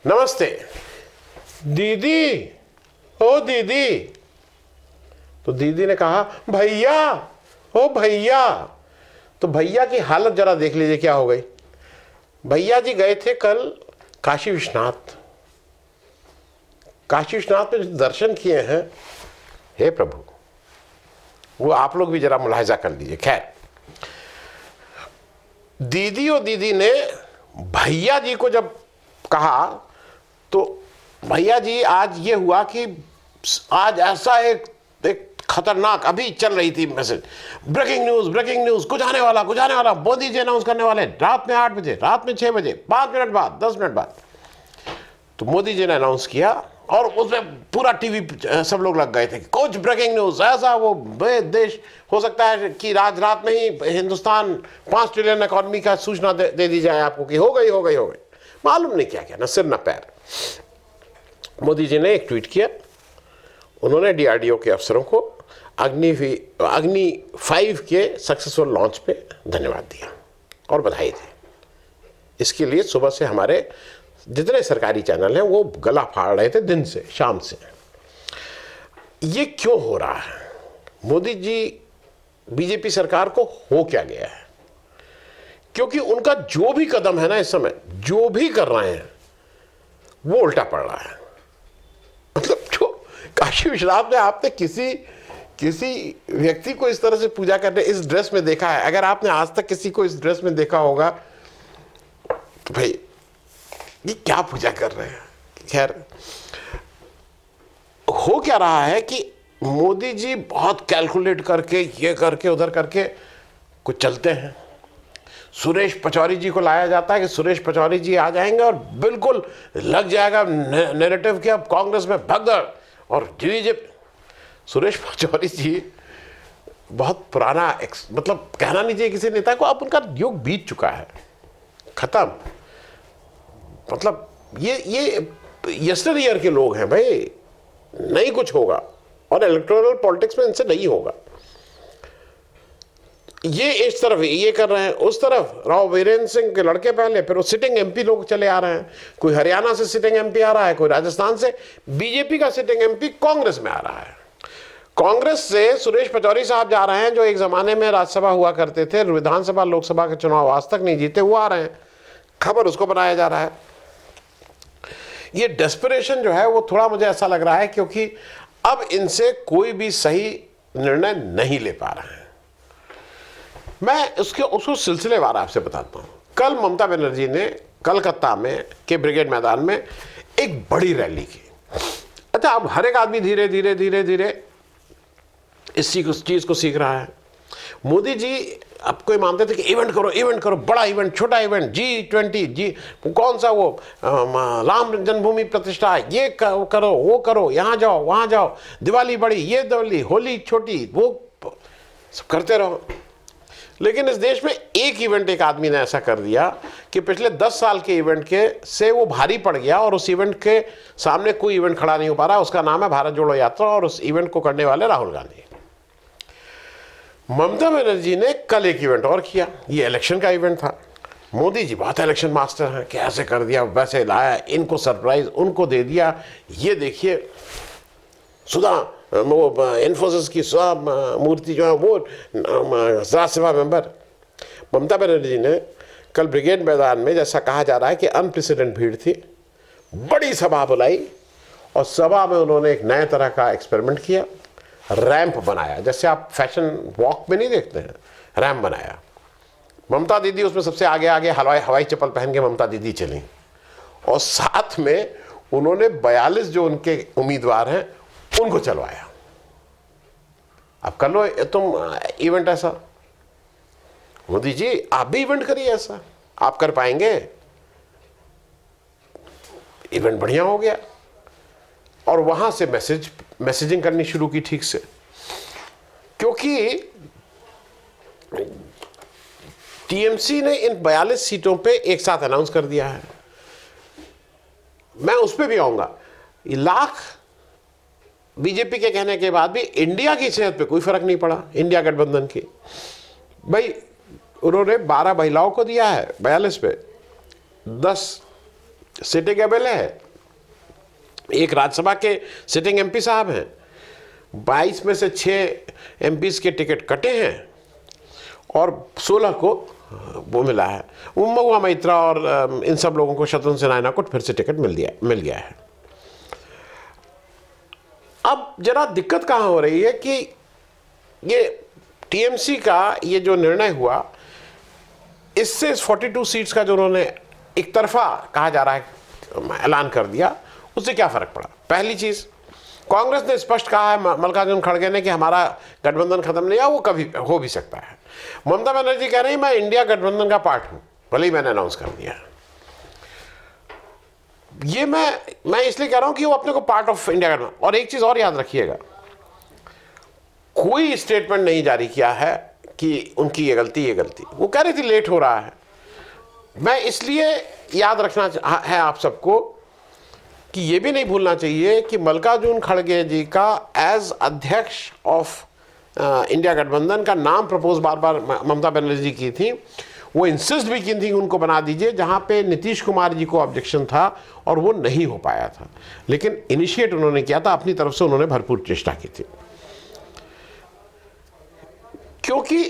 नमस्ते दीदी, ओ दीदी। तो दीदी ने कहा भैया, ओ भैया। तो भैया की हालत जरा देख लीजिए क्या हो गई। भैया जी गए थे कल काशी विश्वनाथ। काशी विश्वनाथ में जो दर्शन किए हैं, हे प्रभु, वो आप लोग भी जरा मुलाहिजा कर लीजिए। खैर, दीदी ने भैया जी को जब कहा तो भैया जी आज ये हुआ कि आज ऐसा एक खतरनाक अभी चल रही थी मैसेज, ब्रेकिंग न्यूज, कुछ आने वाला, मोदी जी अनाउंस करने वाले रात में 8 बजे, रात में 6 बजे, 5 मिनट बाद, 10 मिनट बाद। तो मोदी जी ने अनाउंस किया और उसमें पूरा टीवी सब लोग लग गए थे, कुछ ब्रेकिंग न्यूज, ऐसा वो देश हो सकता है कि आज रात में ही हिंदुस्तान 5 ट्रिलियन इकोनॉमी का सूचना दे दी जाए आपको कि हो गई। मालूम नहीं क्या क्या, न सिर न पैर। मोदी जी ने एक ट्वीट किया, उन्होंने डीआरडीओ के अफसरों को अग्नि 5 के सक्सेसफुल लॉन्च पे धन्यवाद दिया और बधाई दी। इसके लिए सुबह से हमारे जितने सरकारी चैनल हैं वो गला फाड़ रहे थे, दिन से शाम से। ये क्यों हो रहा है? मोदी जी, बीजेपी सरकार को हो क्या गया है? क्योंकि उनका जो भी कदम है ना, इस समय जो भी कर रहे हैं वो उल्टा पड़ रहा है। मतलब जो काशी विश्वनाथ में आपने किसी व्यक्ति को इस तरह से पूजा करने इस ड्रेस में देखा है? अगर आपने आज तक किसी को इस ड्रेस में देखा होगा तो भाई ये क्या पूजा कर रहे हैं। खैर, हो क्या रहा है कि मोदी जी बहुत कैलकुलेट करके, ये करके, उधर करके कुछ चलते हैं। सुरेश पचौरी जी को लाया जाता है कि सुरेश पचौरी जी आ जाएंगे और बिल्कुल लग जाएगा नैरेटिव कि अब कांग्रेस में भगदड़ और बीजेपी। सुरेश पचौरी जी बहुत पुराना मतलब कहना नहीं चाहिए किसी नेता को, अब उनका युग बीत चुका है, खत्म। मतलब ये यस्टर ईयर के लोग हैं भाई, नहीं कुछ होगा और इलेक्टोरल पॉलिटिक्स में इनसे नहीं होगा। ये इस तरफ ये कर रहे हैं, उस तरफ राव वीरेंद्र सिंह के लड़के पहले, फिर वो सिटिंग एमपी लोग चले आ रहे हैं। कोई हरियाणा से सिटिंग एमपी आ रहा है, कोई राजस्थान से। बीजेपी का सिटिंग एमपी कांग्रेस में आ रहा है। कांग्रेस से सुरेश पचौरी साहब जा रहे हैं, जो एक जमाने में राज्यसभा हुआ करते थे, विधानसभा लोकसभा के चुनाव आज तक नहीं जीते, वो आ रहे हैं। खबर उसको बनाया जा रहा है। ये डेस्परेशन जो है वो थोड़ा मुझे ऐसा लग रहा है क्योंकि अब इनसे कोई भी सही निर्णय नहीं ले पा रहे हैं। मैं उसको सिलसिलेवार आपसे बताता हूँ। कल ममता बनर्जी ने कलकत्ता में के ब्रिगेड मैदान में एक बड़ी रैली की। अच्छा, अब हर एक आदमी धीरे धीरे इस चीज को सीख रहा है। मोदी जी अब कोई मानते थे कि इवेंट करो, बड़ा इवेंट, छोटा इवेंट, G20, जी कौन सा वो राम जन्मभूमि प्रतिष्ठा, ये करो, वो करो, यहाँ जाओ, वहाँ जाओ, दिवाली बड़ी, ये दिवाली, होली छोटी, वो सब करते रहो। लेकिन इस देश में एक इवेंट एक आदमी ने ऐसा कर दिया कि पिछले 10 साल के इवेंट के से वो भारी पड़ गया और उस इवेंट के सामने कोई इवेंट खड़ा नहीं हो पा रहा। उसका नाम है भारत जोड़ो यात्रा और उस इवेंट को करने वाले राहुल गांधी। ममता बनर्जी ने कल एक इवेंट और किया, ये इलेक्शन का इवेंट था। मोदी जी बहुत इलेक्शन मास्टर हैं, कैसे कर दिया, वैसे लाया, इनको सरप्राइज उनको दे दिया। ये देखिए सुधा, वो इन्फोसिस की सुधा मूर्ति जो है वो राज्यसभा मेंबर। ममता बनर्जी ने कल ब्रिगेड मैदान में, जैसा कहा जा रहा है कि अनप्रेसिडेंट भीड़ थी, बड़ी सभा बुलाई और सभा में उन्होंने एक नए तरह का एक्सपेरिमेंट किया। रैंप बनाया, जैसे आप फैशन वॉक में नहीं देखते हैं, रैंप बनाया। ममता दीदी उसमें सबसे आगे हवाई चप्पल पहन के ममता दीदी चली और साथ में उन्होंने 42 जो उनके उम्मीदवार हैं उनको चलवाया। अब कर लो तुम इवेंट ऐसा। मोदी जी आप भी इवेंट करिए ऐसा, आप कर पाएंगे? इवेंट बढ़िया हो गया और वहां से मैसेजिंग करनी शुरू की ठीक से, क्योंकि टीएमसी ने इन 42 सीटों पे एक साथ अनाउंस कर दिया है। मैं उस पर भी आऊंगा। लाख बीजेपी के कहने के बाद भी इंडिया की सेहत पे कोई फर्क नहीं पड़ा, इंडिया गठबंधन की। भाई उन्होंने 12 महिलाओं को दिया है 42 पे, 10 सिटिंग एमएलए है, एक राज्यसभा के सिटिंग एमपी साहब हैं, 22 में से 6 एमपीज के टिकट कटे हैं और 16 को वो मिला है। महुआ मैत्रा और इन सब लोगों को, शत्रुघ्न सिन्हा को फिर से टिकट मिल गया है। अब जरा दिक्कत कहाँ हो रही है कि ये टीएमसी का ये जो निर्णय हुआ, इससे 42 सीट्स का जो उन्होंने एक तरफा कहा जा रहा है ऐलान कर दिया, उससे क्या फर्क पड़ा? पहली चीज, कांग्रेस ने स्पष्ट कहा है, मल्लिकार्जुन खड़गे ने, कि हमारा गठबंधन खत्म नहीं हुआ, वो कभी हो भी सकता है। ममता बनर्जी कह रही मैं इंडिया गठबंधन का पार्ट हूं, भले ही मैंने अनाउंस कर दिया। ये मैं इसलिए कह रहा हूं कि वो अपने को पार्ट ऑफ इंडिया गठबंधन। और एक चीज और याद रखिएगा, कोई स्टेटमेंट नहीं जारी किया है कि उनकी ये गलती। वो कह रही थी लेट हो रहा है। मैं इसलिए याद रखना है आप सबको कि ये भी नहीं भूलना चाहिए कि मल्लिकार्जुन खड़गे जी का एज अध्यक्ष ऑफ इंडिया गठबंधन का नाम प्रपोज बार बार ममता बनर्जी की थी। वो इंसिस्ट भी की थी उनको बना दीजिए, जहां पे नीतीश कुमार जी को ऑब्जेक्शन था और वो नहीं हो पाया था, लेकिन इनिशिएट उन्होंने किया था, अपनी तरफ से उन्होंने भरपूर चेष्टा की थी। क्योंकि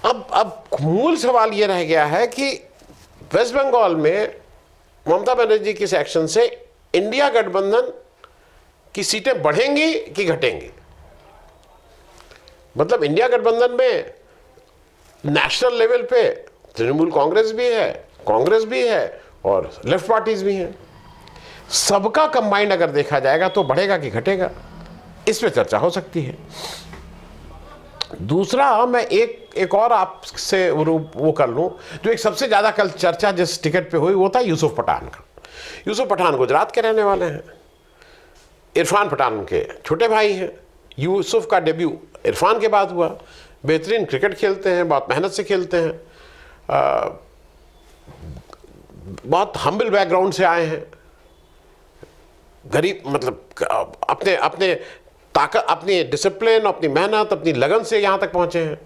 अब मूल सवाल ये रह गया है कि वेस्ट बंगाल में ममता बनर्जी के एक्शन से इंडिया गठबंधन की सीटें बढ़ेंगी कि घटेंगी? मतलब इंडिया गठबंधन में नेशनल लेवल पे तृणमूल कांग्रेस भी है और लेफ्ट पार्टीज भी हैं। सबका कंबाइंड अगर देखा जाएगा तो बढ़ेगा कि घटेगा, इस पे चर्चा हो सकती है। दूसरा, मैं एक और आपसे वो कर लूं, जो एक सबसे ज्यादा कल चर्चा जिस टिकट पे हुई वो था यूसुफ पठान का। यूसुफ पठान गुजरात के रहने वाले हैं, इरफान पठान के छोटे भाई हैं। यूसुफ का डेब्यू इरफान के बाद हुआ। बेहतरीन क्रिकेट खेलते हैं, बहुत मेहनत से खेलते हैं, बहुत हम्बल बैकग्राउंड से आए हैं, गरीब, मतलब अपने ताकत, अपनी डिसिप्लिन, अपनी मेहनत, अपनी लगन से यहाँ तक पहुँचे हैं।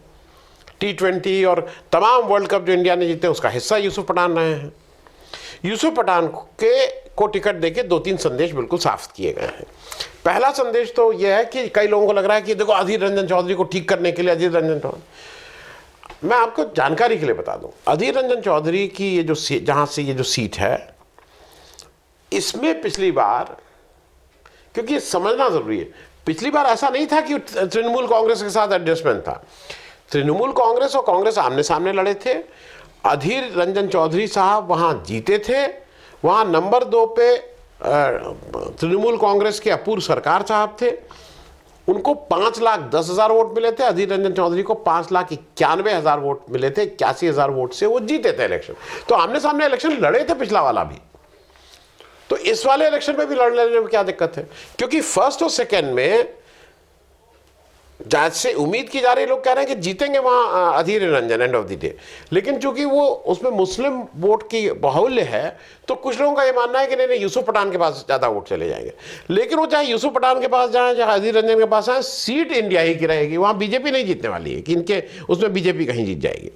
T20 और तमाम वर्ल्ड कप जो इंडिया ने जीते उसका हिस्सा यूसुफ पठान रहे हैं। यूसुफ पठान को टिकट देके 2-3 संदेश बिल्कुल साफ किए गए हैं। पहला संदेश तो यह है कि कई लोगों को लग रहा है कि देखो अधीर रंजन चौधरी को ठीक करने के लिए अधीर रंजन चौधरी, मैं आपको जानकारी के लिए बता दूं, अधीर रंजन चौधरी की ये जो जहां से ये जो सीट है, इसमें पिछली बार, क्योंकि ये समझना जरूरी है, पिछली बार ऐसा नहीं था कि तृणमूल कांग्रेस के साथ एडजस्टमेंट था। तृणमूल कांग्रेस और कांग्रेस आमने सामने लड़े थे। अधीर रंजन चौधरी साहब वहां जीते थे। वहां नंबर 2 पे तृणमूल कांग्रेस के अपूर्व सरकार साहब थे, उनको 5,10,000 वोट मिले थे। अधीर रंजन चौधरी को 5,91,000 वोट मिले थे। 81,000 वोट से वो जीते थे इलेक्शन। तो आमने सामने इलेक्शन लड़े थे पिछला वाला भी, तो इस वाले इलेक्शन में भी लड़ लेने में क्या दिक्कत है? क्योंकि फर्स्ट और सेकेंड में जैसे उम्मीद की जा रही, लोग कह रहे हैं कि जीतेंगे वहां Adhir Ranjan end of the day, लेकिन चूंकि वो उसमें मुस्लिम वोट की बाहुल्य है, तो कुछ लोगों का ये मानना है कि नहीं यूसुफ पठान के पास ज्यादा वोट चले जाएंगे। लेकिन वो चाहे यूसुफ पठान के पास जाए, चाहे अधीर रंजन के पास आए, सीट इंडिया ही की रहेगी। वहां बीजेपी नहीं जीतने वाली है कि इनके उसमें बीजेपी कहीं जीत जाएगी।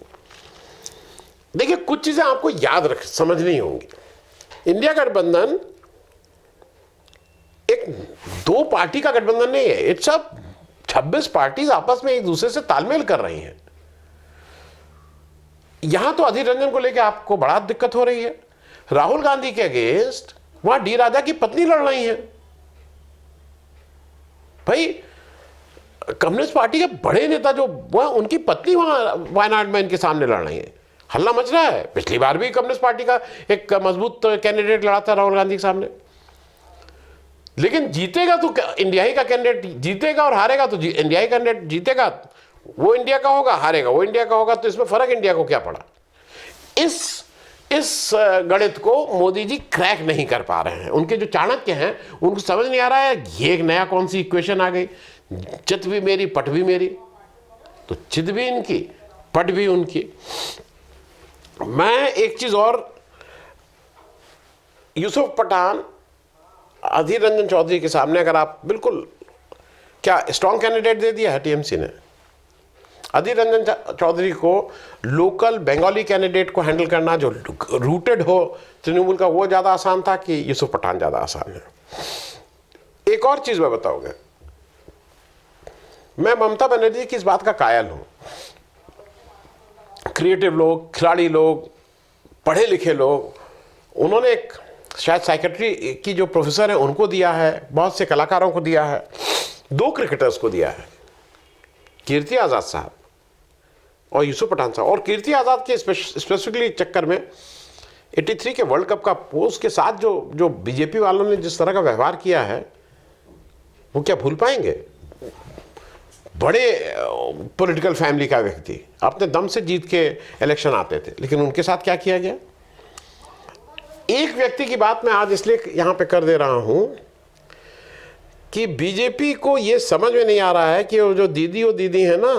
देखिए, कुछ चीजें आपको याद समझनी होंगी। इंडिया गठबंधन एक 2 पार्टी का गठबंधन नहीं है। इट्स अ 26 पार्टीज आपस में एक दूसरे से तालमेल कर रही हैं। यहां तो अधीर रंजन को लेकर आपको बड़ा दिक्कत हो रही है। राहुल गांधी के अगेंस्ट वहां डी राजा की पत्नी लड़ रही है। भाई, कम्युनिस्ट पार्टी के बड़े नेता जो वह, उनकी पत्नी वहां वायनाड में इनके सामने लड़ रही है। हल्ला मच रहा है। पिछली बार भी कम्युनिस्ट पार्टी का एक मजबूत कैंडिडेट लड़ा था राहुल गांधी के सामने, लेकिन जीतेगा तो इंडिया ही का कैंडिडेट जीतेगा और हारेगा तो इंडिया ही कैंडिडेट जीतेगा, वो इंडिया का होगा, हारेगा वो इंडिया का होगा। तो इसमें फर्क इंडिया को क्या पड़ा? इस गणित को मोदी जी क्रैक नहीं कर पा रहे हैं। उनके जो चाणक्य हैं उनको समझ नहीं आ रहा है ये एक नया कौन सी इक्वेशन आ गई, चित भी मेरी पट भी मेरी, तो चित भी इनकी पट भी उनकी। मैं एक चीज और, यूसुफ पठान अधीर रंजन चौधरी के सामने अगर आप बिल्कुल, क्या स्ट्रॉन्ग कैंडिडेट दे दिया है टीएमसी ने? अधीर रंजन चौधरी को लोकल बंगाली कैंडिडेट को हैंडल करना जो रूटेड हो तृणमूल का, वो ज़्यादा आसान था कि यूसुफ पठान ज़्यादा आसान है। एक और चीज़ मैं बताऊंगा, मैं ममता बनर्जी की इस बात का कायल हूं। क्रिएटिव लोग, खिलाड़ी लोग, पढ़े लिखे लोग, उन्होंने एक शायद साइकेट्री की जो प्रोफेसर है उनको दिया है, बहुत से कलाकारों को दिया है, 2 क्रिकेटर्स को दिया है, कीर्ति आज़ाद साहब और यूसुफ पठान साहब। और कीर्ति आज़ाद के स्पेसिफिकली चक्कर में 83 के वर्ल्ड कप का पोस्ट के साथ जो बीजेपी वालों ने जिस तरह का व्यवहार किया है, वो क्या भूल पाएंगे? बड़े पॉलिटिकल फैमिली का व्यक्ति अपने दम से जीत के इलेक्शन आते थे, लेकिन उनके साथ क्या किया गया? एक व्यक्ति की बात मैं आज इसलिए यहां पे कर दे रहा हूं कि बीजेपी को यह समझ में नहीं आ रहा है कि वो जो दीदी है ना,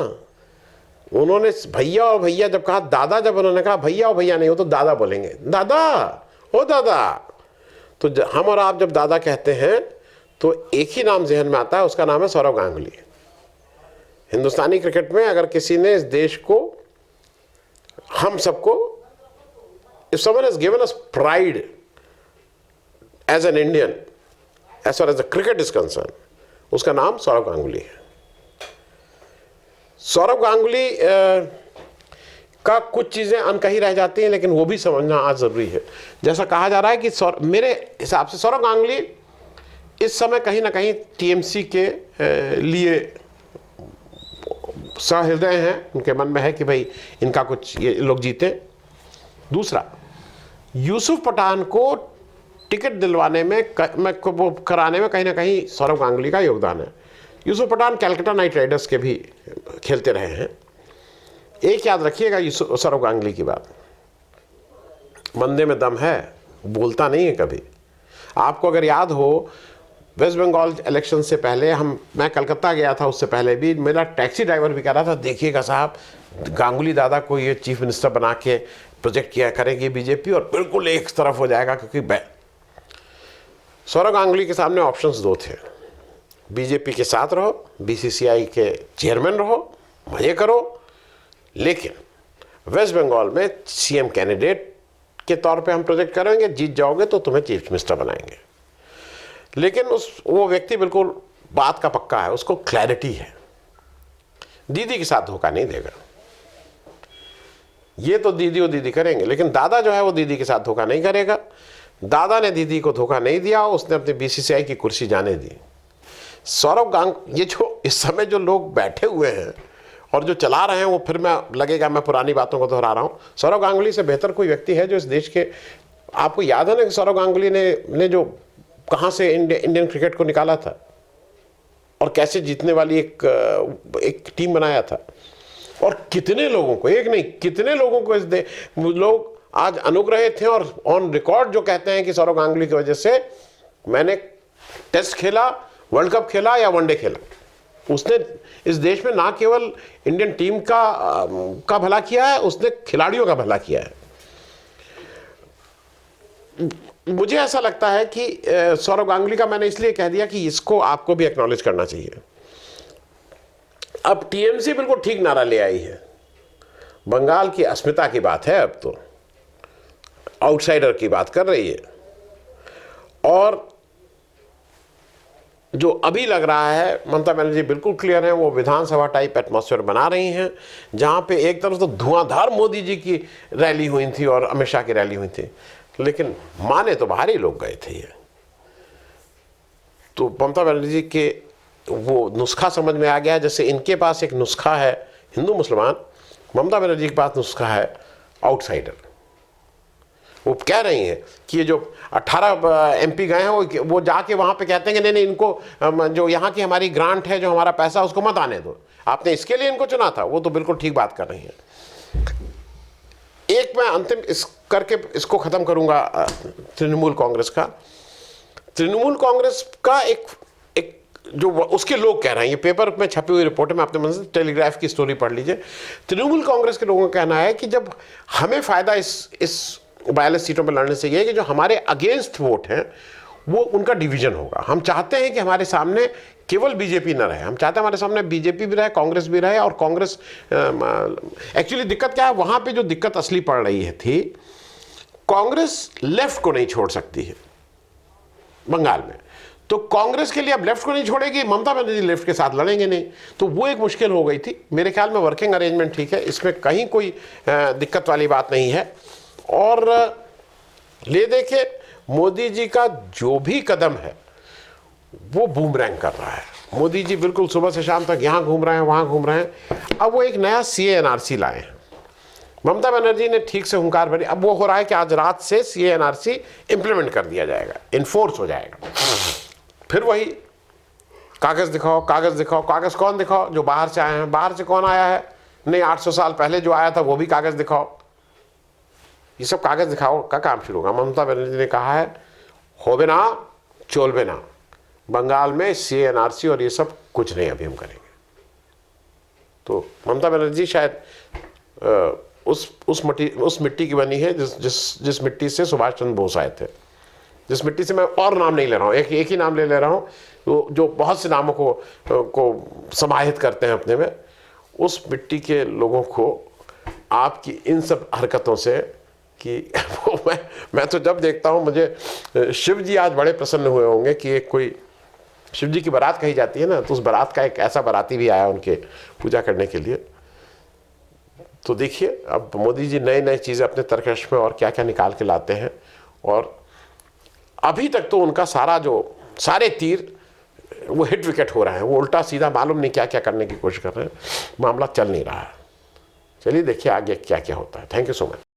उन्होंने भैया और भैया जब कहा, दादा जब उन्होंने कहा भैया और भैया नहीं, वो तो दादा बोलेंगे, दादा ओ दादा। तो हम और आप जब दादा कहते हैं तो एक ही नाम जहन में आता है, उसका नाम है सौरव गांगुली। हिंदुस्तानी क्रिकेट में अगर किसी ने इस देश को, हम सबको, if someone has given us pride as an Indian as far as the cricket is concerned, उसका नाम सौरव गांगुली है। सौरव गांगुली का कुछ चीज़ें अनकही रह जाती हैं, लेकिन वो भी समझना आज ज़रूरी है। जैसा कहा जा रहा है कि मेरे हिसाब से सौरव गांगुली इस समय कहीं ना कहीं टीएमसी के लिए सहृदय हैं, उनके मन में है कि भाई इनका कुछ ये लोग जीते। दूसरा, यूसुफ पठान को टिकट दिलवाने में, वो कराने में कहीं ना कहीं सौरव गांगुली का योगदान है। यूसुफ पठान कैलकाटा नाइट राइडर्स के भी खेलते रहे हैं। एक याद रखिएगा सौरव गांगुली की बात, बंदे में दम है, बोलता नहीं है कभी। आपको अगर याद हो, वेस्ट बंगाल इलेक्शन से पहले मैं कलकत्ता गया था, उससे पहले भी मेरा टैक्सी ड्राइवर भी कह रहा था, देखिएगा साहब गांगुली दादा को ये चीफ मिनिस्टर बना के प्रोजेक्ट किया करेगी बीजेपी और बिल्कुल एक तरफ हो जाएगा। क्योंकि सौरव गांगुली के सामने ऑप्शंस 2 थे, बीजेपी के साथ रहो, बीसीसीआई के चेयरमैन रहो, मजे करो, लेकिन वेस्ट बंगाल में सीएम कैंडिडेट के तौर पे हम प्रोजेक्ट करेंगे, जीत जाओगे तो तुम्हें चीफ मिनिस्टर बनाएंगे। लेकिन वो व्यक्ति बिल्कुल बात का पक्का है, उसको क्लैरिटी है, दीदी के साथ धोखा नहीं देगा। ये तो दीदी करेंगे, लेकिन दादा जो है वो दीदी के साथ धोखा नहीं करेगा। दादा ने दीदी को धोखा नहीं दिया, उसने अपनी बीसीसीआई की कुर्सी जाने दी। ये जो इस समय जो लोग बैठे हुए हैं और जो चला रहे हैं, वो फिर लगेगा मैं पुरानी बातों को दोहरा रहा हूँ। सौरव गांगुली से बेहतर कोई व्यक्ति है जो इस देश के, आपको याद है ना कि सौरव गांगुली ने जो कहाँ से इंडियन क्रिकेट को निकाला था और कैसे जीतने वाली एक टीम बनाया था, और कितने लोगों को, एक नहीं कितने लोगों को लोग आज अनुग्रहित थे और ऑन रिकॉर्ड जो कहते हैं कि सौरव गांगुली की वजह से मैंने टेस्ट खेला, वर्ल्ड कप खेला या वनडे खेला। उसने इस देश में ना केवल इंडियन टीम का भला किया है, उसने खिलाड़ियों का भला किया है। मुझे ऐसा लगता है कि सौरव गांगुली का मैंने इसलिए कह दिया कि इसको आपको भी एक्नॉलेज करना चाहिए। अब टीएमसी बिल्कुल ठीक नारा ले आई है, बंगाल की अस्मिता की बात है, अब तो आउटसाइडर की बात कर रही है। और जो अभी लग रहा है, ममता बनर्जी बिल्कुल क्लियर है, वो विधानसभा टाइप एटमॉस्फेयर बना रही हैं, जहां पे एक तरफ तो धुआंधार मोदी जी की रैली हुई थी और अमित शाह की रैली हुई थी, लेकिन माने तो बाहर ही लोग गए थे। ये तो ममता बनर्जी के वो नुस्खा समझ में आ गया, जैसे इनके पास एक नुस्खा है हिंदू मुसलमान, ममता बनर्जी के पास नुस्खा है आउटसाइडर। वो कह रही हैं कि ये जो 18 एमपी गए हैं वो जाके वहाँ पे कहते हैं कि नहीं इनको जो यहाँ की हमारी ग्रांट है, जो हमारा पैसा, उसको मत आने दो, आपने इसके लिए इनको चुना था। वो तो बिल्कुल ठीक बात कर रही हैं। एक मैं अंतिम करके इसको ख़त्म करूँगा, तृणमूल कांग्रेस का। तृणमूल कांग्रेस का एक जो उसके लोग कह रहे हैं, ये पेपर में छपी हुई रिपोर्ट में, आपने मतलब टेलीग्राफ की स्टोरी पढ़ लीजिए। तृणमूल कांग्रेस के लोगों का कहना है कि जब हमें फ़ायदा इस 42 सीटों पर लड़ने से ये है कि जो हमारे अगेंस्ट वोट हैं वो उनका डिवीजन होगा। हम चाहते हैं कि हमारे सामने केवल बीजेपी न रहे, हम चाहते हैं हमारे सामने बीजेपी भी रहे, कांग्रेस भी रहे। और कांग्रेस एक्चुअली दिक्कत क्या है, वहां पे जो दिक्कत असली पड़ रही है थी, कांग्रेस लेफ्ट को नहीं छोड़ सकती है बंगाल में, तो कांग्रेस के लिए अब लेफ्ट को नहीं छोड़ेगी, ममता बनर्जी लेफ्ट के साथ लड़ेंगे नहीं, तो वो एक मुश्किल हो गई थी। मेरे ख्याल में वर्किंग अरेंजमेंट ठीक है, इसमें कहीं कोई दिक्कत वाली बात नहीं है। और ले देखे मोदी जी का जो भी कदम है वो बूमरैंग कर रहा है। मोदी जी बिल्कुल सुबह से शाम तक यहाँ घूम रहे हैं, वहाँ घूम रहे हैं। अब वो एक नया सीए एनआरसी लाए हैं, ममता बनर्जी ने ठीक से हुंकार भरी। अब वो हो रहा है कि आज रात से सीए एनआरसी इंप्लीमेंट कर दिया जाएगा, इन्फोर्स हो जाएगा। फिर वही कागज दिखाओ, कागज दिखाओ। कागज कौन दिखाओ? जो बाहर से आए हैं। बाहर से कौन आया है? नहीं, 800 साल पहले जो आया था वो भी कागज दिखाओ। ये सब कागज दिखाओ का काम शुरू होगा। ममता बनर्जी ने कहा है, होबे ना चोलबे ना, बंगाल में सीए एनआरसी और ये सब कुछ नहीं अभी हम करेंगे। तो ममता बनर्जी शायद उस मिट्टी की बनी है जिस मिट्टी से सुभाष चंद्र बोस आए थे, जिस मिट्टी से मैं और नाम नहीं ले रहा हूँ, एक ही नाम ले रहा हूँ जो बहुत से नामों को समाहित करते हैं अपने में। उस मिट्टी के लोगों को आपकी इन सब हरकतों से कि मैं तो जब देखता हूँ, मुझे शिव जी आज बड़े प्रसन्न हुए होंगे कि एक कोई शिव जी की बारात कही जाती है ना, तो उस बारात का एक ऐसा बाराती भी आया उनके पूजा करने के लिए। तो देखिए अब मोदी जी नई नई चीज़ें अपने तरकश में और क्या क्या निकाल के लाते हैं। और अभी तक तो उनका सारे तीर वो हिट विकेट हो रहे हैं, वो उल्टा सीधा मालूम नहीं क्या क्या करने की कोशिश कर रहे हैं, मामला चल नहीं रहा है। चलिए देखिए आगे क्या क्या होता है। Thank you so much.